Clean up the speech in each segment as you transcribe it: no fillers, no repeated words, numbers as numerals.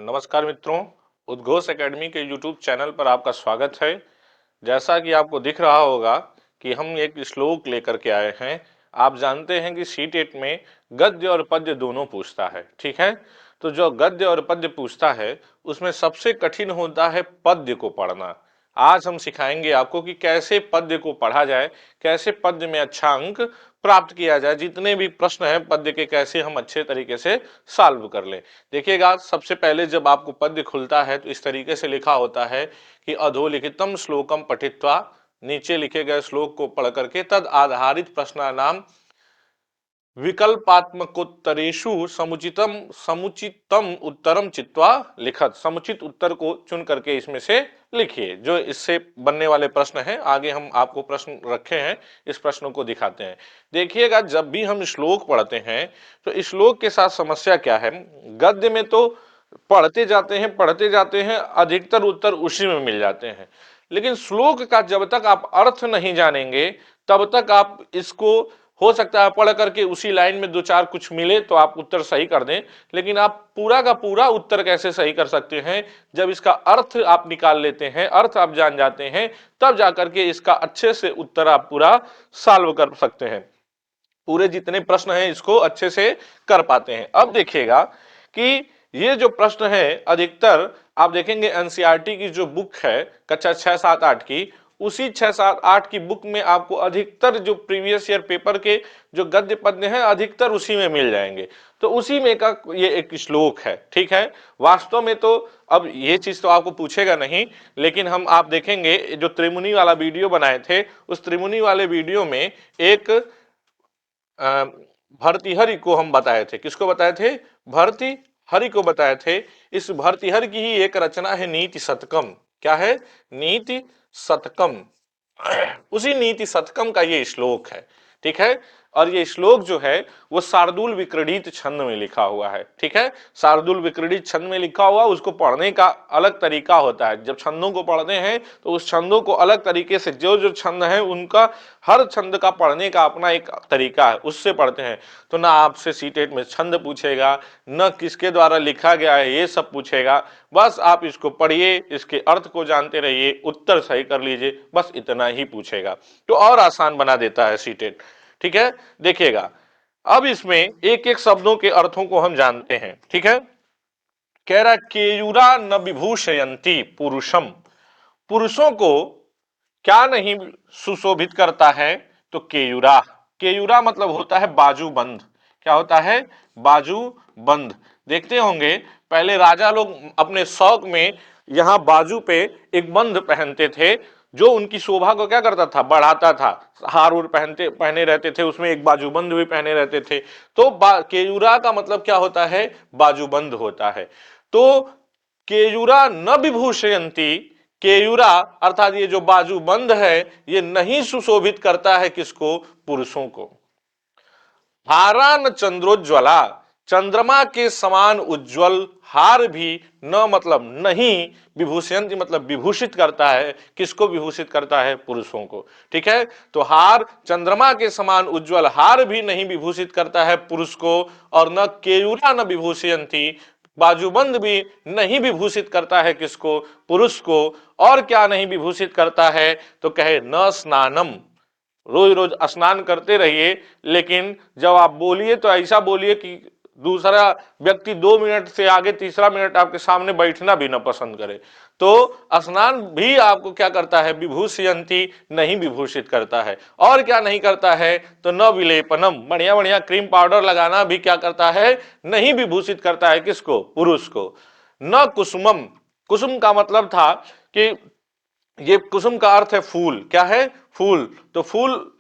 नमस्कार मित्रों, उद्घोष एकेडमी के यूट्यूब चैनल पर आपका स्वागत है। जैसा कि आपको दिख रहा होगा कि हम एक श्लोक लेकर के आए हैं। आप जानते हैं कि सीटेट में गद्य और पद्य दोनों पूछता है, ठीक है। तो जो गद्य और पद्य पूछता है उसमें सबसे कठिन होता है पद्य को पढ़ना। आज हम सिखाएंगे आपको कि कैसे पद्य को पढ़ा जाए, कैसे पद्य में अच्छा अंक प्राप्त किया जाए, जितने भी प्रश्न हैं पद्य के कैसे हम अच्छे तरीके से सॉल्व कर लें। देखिएगा, सबसे पहले जब आपको पद्य खुलता है तो इस तरीके से लिखा होता है कि अधोलिखितम श्लोकम पठित्वा, नीचे लिखे गए श्लोक को पढ़ करके तद आधारित प्रश्नानाम विकल्पात्मकोत्तरेषु समुचितम समुचितम उत्तरम चित्वा लिखत। समुचित उत्तर को चुन करके इसमें से लिखिए। जो इससे बनने वाले प्रश्न हैं, आगे हम आपको प्रश्न रखे हैं, इस प्रश्नों को दिखाते हैं। देखिएगा, जब भी हम श्लोक पढ़ते हैं तो इस श्लोक के साथ समस्या क्या है। गद्य में तो पढ़ते जाते हैं, अधिकतर उत्तर उसी में मिल जाते हैं। लेकिन श्लोक का जब तक आप अर्थ नहीं जानेंगे तब तक आप इसको, हो सकता है पढ़ करके उसी लाइन में दो चार कुछ मिले तो आप उत्तर सही कर दें, लेकिन आप पूरा का पूरा उत्तर कैसे सही कर सकते हैं। जब इसका अर्थ आप निकाल लेते हैं, अर्थ आप जान जाते हैं, तब जाकर के इसका अच्छे से उत्तर आप पूरा सॉल्व कर सकते हैं। पूरे जितने प्रश्न हैं इसको अच्छे से कर पाते हैं। अब देखिएगा कि ये जो प्रश्न है अधिकतर आप देखेंगे एनसीईआरटी की जो बुक है कक्षा 6, 7, 8 की, उसी 6, 7, 8 की बुक में आपको अधिकतर जो प्रीवियस ईयर पेपर के जो गद्य पद्य हैं अधिकतर उसी में मिल जाएंगे। तो उसी में का ये एक श्लोक है, ठीक है। वास्तव में तो अब ये चीज तो आपको पूछेगा नहीं, लेकिन हम आप देखेंगे जो त्रिमुनि वाला वीडियो बनाए थे, उस त्रिमुनि वाले वीडियो में एक भर्तृहरि को हम बताए थे। किसको बताए थे? भर्तृहरि को बताए थे। इस भर्तृहरि की ही एक रचना है नीति शतकम। क्या है? नीति शतकम। उसी नीति शतकम का ये श्लोक है, ठीक है। और ये श्लोक जो है वो शार्दूल विक्रीडित छंद में लिखा हुआ है, ठीक है। शार्दूल विक्रीडित छंद में लिखा हुआ, उसको पढ़ने का अलग तरीका होता है। जब छंदों को पढ़ते हैं तो उस छंदों को अलग तरीके से, जो जो छंद है उनका हर छंद का पढ़ने का अपना एक तरीका है, उससे पढ़ते हैं। तो ना आपसे सीटेट में छंद पूछेगा, न किसके द्वारा लिखा गया है ये सब पूछेगा। बस आप इसको पढ़िए, इसके अर्थ को जानते रहिए, उत्तर सही कर लीजिए, बस इतना ही पूछेगा। तो और आसान बना देता है सीटेट, ठीक है। देखिएगा, अब इसमें एक एक शब्दों के अर्थों को हम जानते हैं, ठीक है। कह रहा केयूरा न विभूषयंती पुरुषम, पुरुषों को क्या नहीं सुशोभित करता है? तो केयूरा। केयूरा मतलब होता है बाजूबंद। क्या होता है? बाजूबंद। देखते होंगे पहले राजा लोग अपने शौक में यहां बाजू पे एक बंद पहनते थे, जो उनकी शोभा को क्या करता था? बढ़ाता था। हार उर पहने रहते थे, उसमें एक बाजूबंद भी पहने रहते थे। तो केयूरा का मतलब क्या होता है? बाजूबंद होता है। तो केयूरा न विभूषयंती, केयूरा अर्थात ये जो बाजूबंद है ये नहीं सुशोभित करता है किसको? पुरुषों को। हारा न चंद्रोज्ज्वला, चंद्रमा के समान उज्जवल हार भी न मतलब नहीं, विभूषयंती मतलब विभूषित करता है। किसको विभूषित करता है? पुरुषों को, ठीक है। तो हार, चंद्रमा के समान उज्जवल हार भी नहीं विभूषित करता है पुरुष को, और न केयूरा न विभूषयंती, बाजूबंद भी नहीं विभूषित करता है किसको? पुरुष को। और क्या नहीं विभूषित करता है? तो कहे न स्नानम, रोज रोज स्नान करते रहिए, लेकिन जब आप बोलिए तो ऐसा बोलिए कि दूसरा व्यक्ति 2 मिनट से आगे तीसरा मिनट आपके सामने बैठना भी न पसंद करे। तो स्नान भी आपको क्या करता है? विभूषयंती, नहीं विभूषित करता है। और क्या नहीं करता है? तो न विलेपनम, बढ़िया बढ़िया क्रीम पाउडर लगाना भी क्या करता है? नहीं विभूषित करता है किसको? पुरुष को। न कुसुमम, कुसुम का मतलब था कि ये कुसुम का अर्थ है फूल। क्या है? फूल। तो फूल,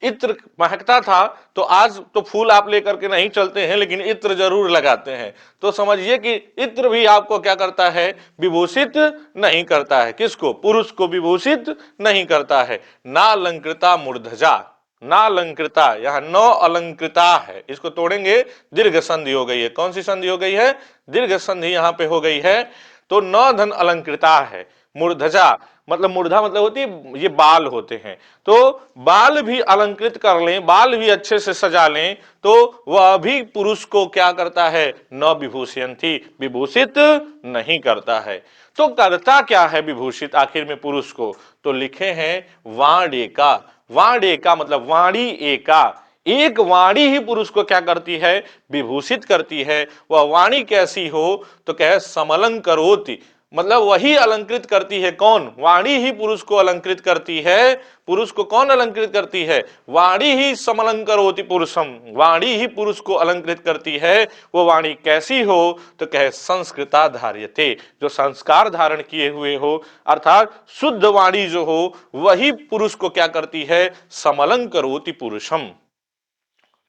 इत्र महकता था, तो आज तो फूल आप लेकर के नहीं चलते हैं, लेकिन इत्र जरूर लगाते हैं। तो समझिए कि इत्र भी आपको क्या करता है? विभूषित नहीं करता है। किसको? पुरुष को विभूषित नहीं करता है। नालंकृता मूर्धजा, नालंकृता, यहां नौ अलंकृता है, इसको तोड़ेंगे दीर्घ संधि हो गई है। कौन सी संधि हो गई है? दीर्घ संधि यहां पे हो गई है। तो न धन अलंकृता है, मूर्धजा मतलब मूर्धा मतलब होती है ये बाल होते हैं, तो बाल भी अलंकृत कर लें, बाल भी अच्छे से सजा लें, तो वह भी पुरुष को क्या करता है, न विभूषयंती, विभूषित नहीं करता है। तो करता क्या है विभूषित आखिर में पुरुष को, तो लिखे हैं वाणेका। वाणेका मतलब वाणी एका, एक वाणी ही पुरुष को क्या करती है, विभूषित करती है। वह वाणी कैसी हो, तो कहे समलंकरोति, मतलब वही अलंकृत करती है। कौन, वाणी ही पुरुष को अलंकृत करती है। पुरुष को कौन अलंकृत करती है, वाणी ही समलंकरोति पुरुषम, वाणी ही पुरुष को अलंकृत करती है। वो वाणी कैसी हो, तो कहे संस्कृता धार्यते, जो संस्कार धारण किए हुए हो, अर्थात शुद्ध वाणी जो हो वही पुरुष को क्या करती है, समलंकरोति पुरुषम।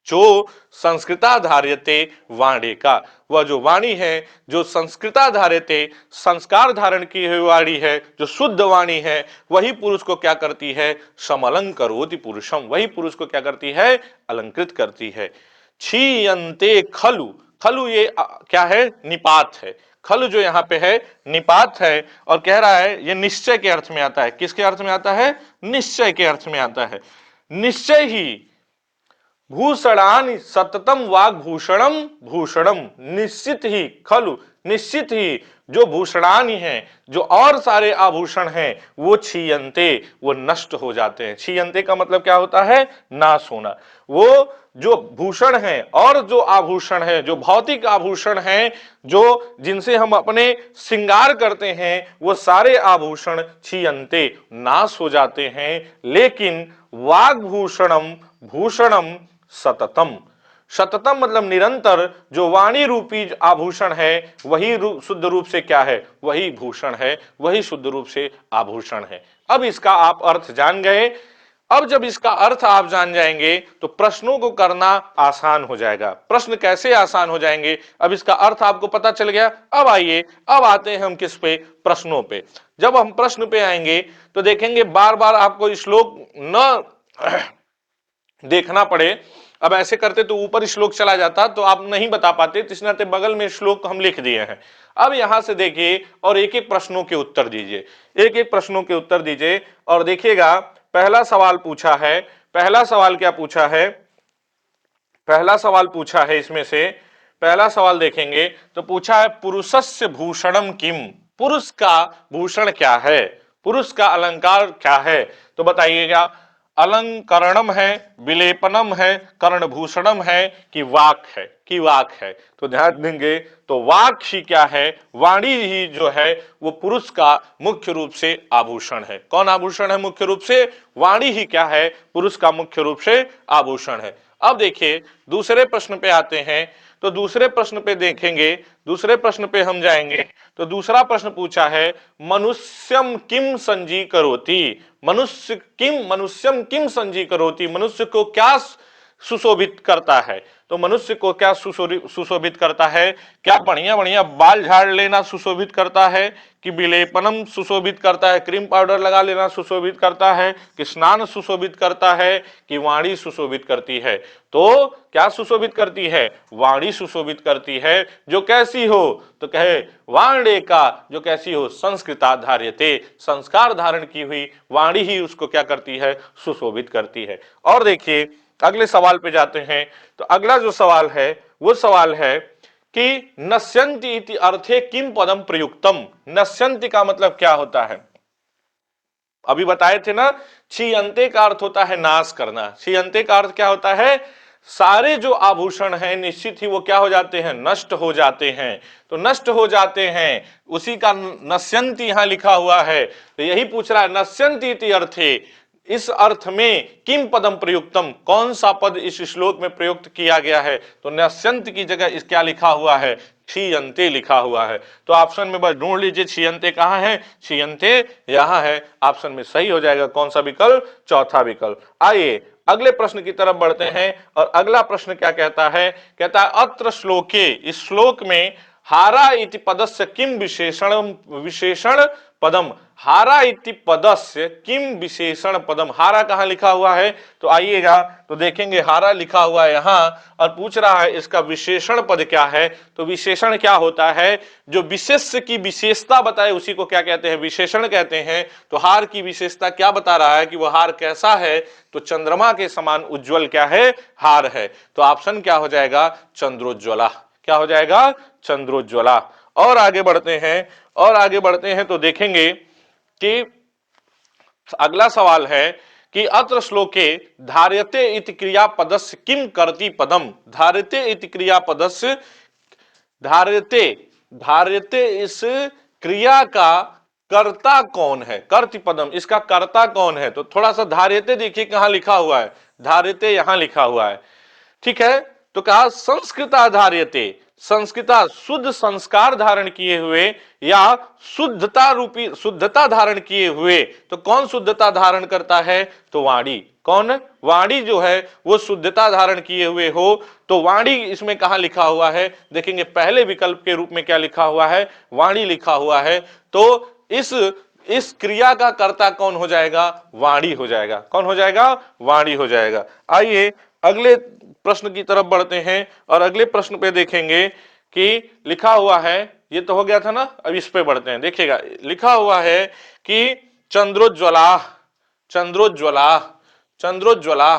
जो संस्कृता धार्यते वाणी का, वह जो वाणी है जो संस्कृता धार्यते, संस्कार धारण की हुई वाणी है, जो शुद्ध वाणी है, वही पुरुष को क्या करती है, समलंकरोति पुरुषम, वही पुरुष को क्या करती है, अलंकृत करती है। क्षीयन्ते खलु, खलु ये क्या है, निपात है। खलु जो यहाँ पे है निपात है, और कह रहा है ये निश्चय के अर्थ में आता है। किसके अर्थ में आता है, निश्चय के अर्थ में आता है। निश्चय ही भूषणानि सततम वाग भूषणम भूषणम, निश्चित ही खलु, निश्चित ही जो भूषणानि हैं, जो और सारे आभूषण हैं, वो क्षीयन्ते, वो नष्ट हो जाते हैं। क्षीयन्ते का मतलब क्या होता है, नाश होना। वो जो भूषण है और जो आभूषण है, जो भौतिक आभूषण हैं, जो जिनसे हम अपने श्रृंगार करते हैं, वो सारे आभूषण क्षीयन्ते, नाश हो जाते हैं। लेकिन वाग्भूषणम भूषणम सततम, सततम मतलब निरंतर, जो वाणी रूपी आभूषण है वही शुद्ध रूप से क्या है, वही भूषण है, वही शुद्ध रूप से आभूषण है। अब इसका आप अर्थ जान गए। अब जब इसका अर्थ आप जान जाएंगे तो प्रश्नों को करना आसान हो जाएगा। प्रश्न कैसे आसान हो जाएंगे, अब इसका अर्थ आपको पता चल गया। अब आइए, अब आते हैं हम किस पे, प्रश्नों पे। जब हम प्रश्न पे आएंगे तो देखेंगे बार बार आपको श्लोक न देखना पड़े। अब ऐसे करते तो ऊपर श्लोक चला जाता तो आप नहीं बता पाते, तो इसलिए बगल में श्लोक हम लिख दिए हैं। अब यहां से देखिए और एक एक प्रश्नों के उत्तर दीजिए, एक एक प्रश्नों के उत्तर दीजिए। और देखिएगा पहला सवाल पूछा है, पहला सवाल क्या पूछा है, पहला सवाल पूछा है इसमें से, पहला सवाल देखेंगे तो पूछा है पुरुषस्य भूषणम किम, पुरुष का भूषण क्या है, पुरुष का अलंकार क्या है। तो बताइएगा अलंकरणम है, विलेपनम है, कर्णभूषणम है, कि वाक है, कि वाक है। तो ध्यान देंगे तो वाक ही क्या है, वाणी ही जो है वो पुरुष का मुख्य रूप से आभूषण है। कौन आभूषण है मुख्य रूप से, वाणी ही क्या है, पुरुष का मुख्य रूप से आभूषण है। अब देखिए दूसरे प्रश्न पे आते हैं, तो दूसरे प्रश्न पे देखेंगे, दूसरे प्रश्न पे हम जाएंगे। तो दूसरा प्रश्न पूछा है मनुष्यम किम संजीकरोति, मनुष्य किम, मनुष्यम किम संजीकरोति, मनुष्य को क्या सुशोभित करता है। तो मनुष्य को क्या सुशोभित करता है, क्या बढ़िया बढ़िया बाल झाड़ लेना सुशोभित करता है, कि विलेपनम सुशोभित करता है, क्रीम पाउडर लगा लेना सुशोभित करता है, कि स्नान सुशोभित करता है, कि वाणी सुशोभित करती है। तो क्या सुशोभित करती है, वाणी सुशोभित करती है, जो कैसी हो, तो कहे वाणे का, जो कैसी हो, संस्कृता धार्यते, संस्कार धारण की हुई वाणी ही उसको क्या करती है, सुशोभित करती है। और देखिए अगले सवाल पे जाते हैं। तो अगला जो सवाल है वो सवाल है कि नश्यन्ति इति अर्थे किम पदम प्रयुक्तम, नश्यन्ति का मतलब क्या होता है, अभी बताए थे ना, क्षीयन्ते का अर्थ होता है नाश करना। क्षीयन्ते का अर्थ क्या होता है, सारे जो आभूषण हैं निश्चित ही वो क्या हो जाते हैं, नष्ट हो जाते हैं। तो नष्ट हो जाते हैं, उसी का नश्यन्ति यहां लिखा हुआ है। तो यही पूछ रहा है नश्यन्ति इति अर्थे, इस अर्थ में किम पदम प्रयुक्तम, कौन सा पद इस श्लोक में प्रयुक्त किया गया है। तो नश्यन्त की जगह इस क्या लिखा हुआ है, क्षीयन्ते लिखा हुआ है। तो ऑप्शन में बस ढूंढ लीजिए क्षीयन्ते कहां है, क्षीयन्ते यहां है। ऑप्शन में सही हो जाएगा कौन सा विकल्प, चौथा विकल्प। आइए अगले प्रश्न की तरफ बढ़ते हैं। और अगला प्रश्न क्या कहता है, कहता है अत्र श्लोके, इस श्लोक में हारा इति पदस्य किम विशेषण पदम, हारा इति पदस्य किम विशेषण पदम, हारा कहां लिखा हुआ है, तो आइएगा तो देखेंगे हारा लिखा हुआ है यहां और पूछ रहा है इसका विशेषण पद क्या है। तो विशेषण क्या होता है, जो विशेष्य की विशेषता बताए उसी को क्या कहते हैं, विशेषण कहते हैं। तो हार की विशेषता क्या बता रहा है कि वह हार कैसा है, तो चंद्रमा के समान उज्जवल क्या है, हार है। तो ऑप्शन क्या हो जाएगा, चंद्रोज्ज्वला, क्या हो जाएगा, चंद्रोज्ज्वला। और आगे बढ़ते हैं, और आगे बढ़ते हैं तो देखेंगे कि अगला सवाल है कि अत्र श्लोके धार्यते इति क्रियापदस्य किम करति पदम, धार्यते इति क्रियापदस्य, धार्यते, धार्यते इस क्रिया का कर्ता कौन है, कर्ति पदम इसका कर्ता कौन है। तो थोड़ा सा धार्यते देखिए कहां लिखा हुआ है, धार्यते यहां लिखा हुआ है, ठीक है। तो कहा संस्कृता धार्यते, संस्कृता शुद्ध संस्कार धारण किए हुए या शुद्धता रूपी, शुद्धता धारण किए हुए। तो कौन शुद्धता धारण करता है, तो वाणी, कौन, वाणी जो है वो शुद्धता धारण किए हुए हो। तो वाणी इसमें कहां लिखा हुआ है, देखेंगे पहले विकल्प के रूप में क्या लिखा हुआ है, वाणी लिखा हुआ है। तो इस क्रिया का कर्ता कौन हो जाएगा, वाणी हो जाएगा, कौन हो जाएगा, वाणी हो जाएगा। आइए अगले प्रश्न की तरफ बढ़ते हैं और अगले प्रश्न पे देखेंगे कि लिखा हुआ है, ये तो हो गया था ना, अब इस पे बढ़ते हैं। देखिएगा लिखा हुआ है कि चंद्रोज्ज्वला, चंद्रोज्ज्वला, चंद्रोज्ज्वला,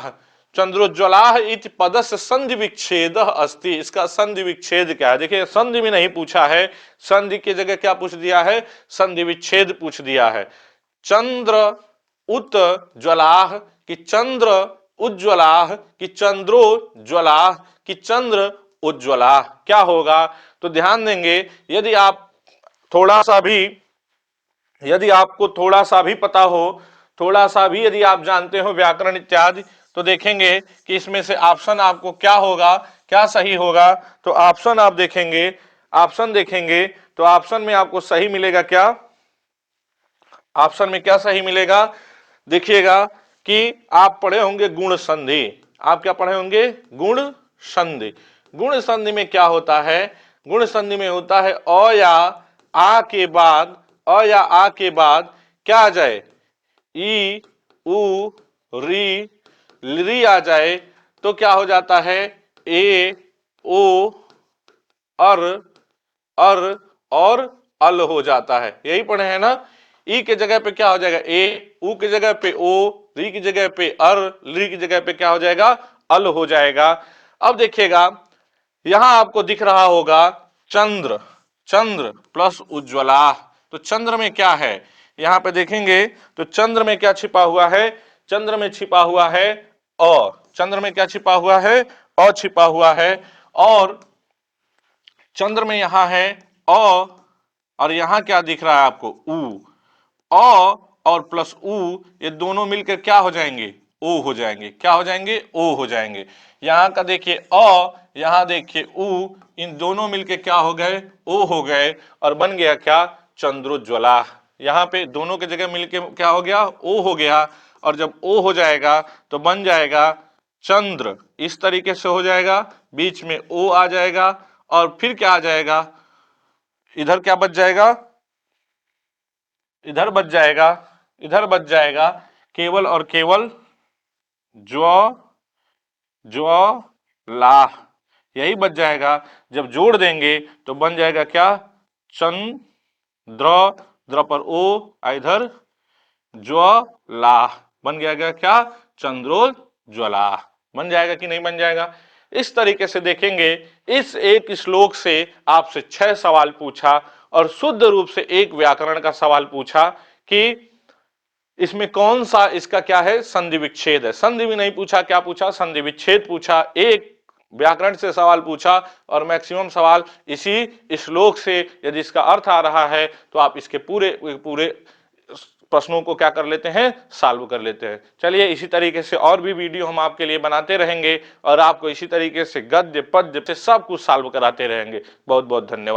चंद्रोज्ज्वला इति पदस्य संधि विच्छेद अस्ति, इसका संधि विच्छेद क्या है। देखिए संधि में नहीं पूछा है, संधि की जगह क्या पूछ दिया है, संधि विच्छेद पूछ दिया है। चंद्र उज्ज्वलाह कि चंद्र उज्ज्वलाह कि चंद्रोज्ज्वलाह कि चंद्र उज्ज्वलाह, क्या होगा। तो ध्यान देंगे, यदि आप थोड़ा सा भी, यदि आपको थोड़ा सा भी पता हो, थोड़ा सा भी यदि आप जानते हो व्याकरण इत्यादि, तो देखेंगे कि इसमें से ऑप्शन आपको क्या होगा, क्या सही होगा। तो ऑप्शन आप देखेंगे, ऑप्शन देखेंगे तो ऑप्शन में आपको सही मिलेगा क्या, ऑप्शन में क्या सही मिलेगा, देखिएगा कि आप पढ़े होंगे गुण संधि, आप क्या पढ़े होंगे, गुण संधि। गुण संधि में क्या होता है, गुण संधि में होता है अ या आ के बाद, अ या आ के बाद क्या आ जाए, ई उ री, री आ जाए तो क्या हो जाता है, ए ओ अर, अर और अल हो जाता है, यही पढ़े हैं ना। ई के जगह पे क्या हो जाएगा, ए, उ की जगह पे ओ, री की जगह पे अर, ली की जगह पे क्या हो जाएगा, अल हो जाएगा। अब देखिएगा यहां आपको दिख रहा होगा चंद्र, चंद्र प्लस उज्ज्वला। तो चंद्र में क्या है, यहां पे देखेंगे तो चंद्र में क्या छिपा हुआ है, चंद्र में छिपा हुआ है अ, चंद्र में क्या छिपा हुआ है, अ छिपा हुआ है। और चंद्र में यहां है अ और यहां क्या दिख रहा है आपको, उ, अ और प्लस उ, ये दोनों मिलकर क्या हो जाएंगे, ओ हो जाएंगे, क्या हो जाएंगे, ओ हो जाएंगे। यहां का देखिए अ, यहां देखिए उ, इन दोनों मिलकर क्या हो गए, ओ हो गए और बन गया क्या, चंद्रोज्ज्वला। यहाँ पे दोनों के जगह मिलके क्या हो गया, ओ हो गया। और जब ओ हो जाएगा तो बन जाएगा चंद्र, इस तरीके से हो जाएगा, बीच में ओ आ जाएगा और फिर क्या आ जाएगा, इधर क्या बच जाएगा, इधर बच जाएगा, इधर बच जाएगा केवल और केवल ज्व, ज्व लाह, यही बच जाएगा। जब जोड़ देंगे तो बन जाएगा क्या, चंद्र, द्र पर ओ, इधर ज्वलाह, बन गया क्या, चंद्रोज्ज्वला। बन जाएगा कि नहीं बन जाएगा। इस तरीके से देखेंगे, इस एक श्लोक से आपसे 6 सवाल पूछा और शुद्ध रूप से एक व्याकरण का सवाल पूछा कि इसमें कौन सा, इसका क्या है, संधि विच्छेद है। संधि भी नहीं पूछा, क्या पूछा, संधि विच्छेद पूछा। एक व्याकरण से सवाल पूछा और मैक्सिमम सवाल इसी श्लोक से यदि इसका अर्थ आ रहा है तो आप इसके पूरे पूरे प्रश्नों को क्या कर लेते हैं, सॉल्व कर लेते हैं। चलिए इसी तरीके से और भी वीडियो हम आपके लिए बनाते रहेंगे और आपको इसी तरीके से गद्य पद्य से सब कुछ सॉल्व कराते रहेंगे। बहुत बहुत धन्यवाद।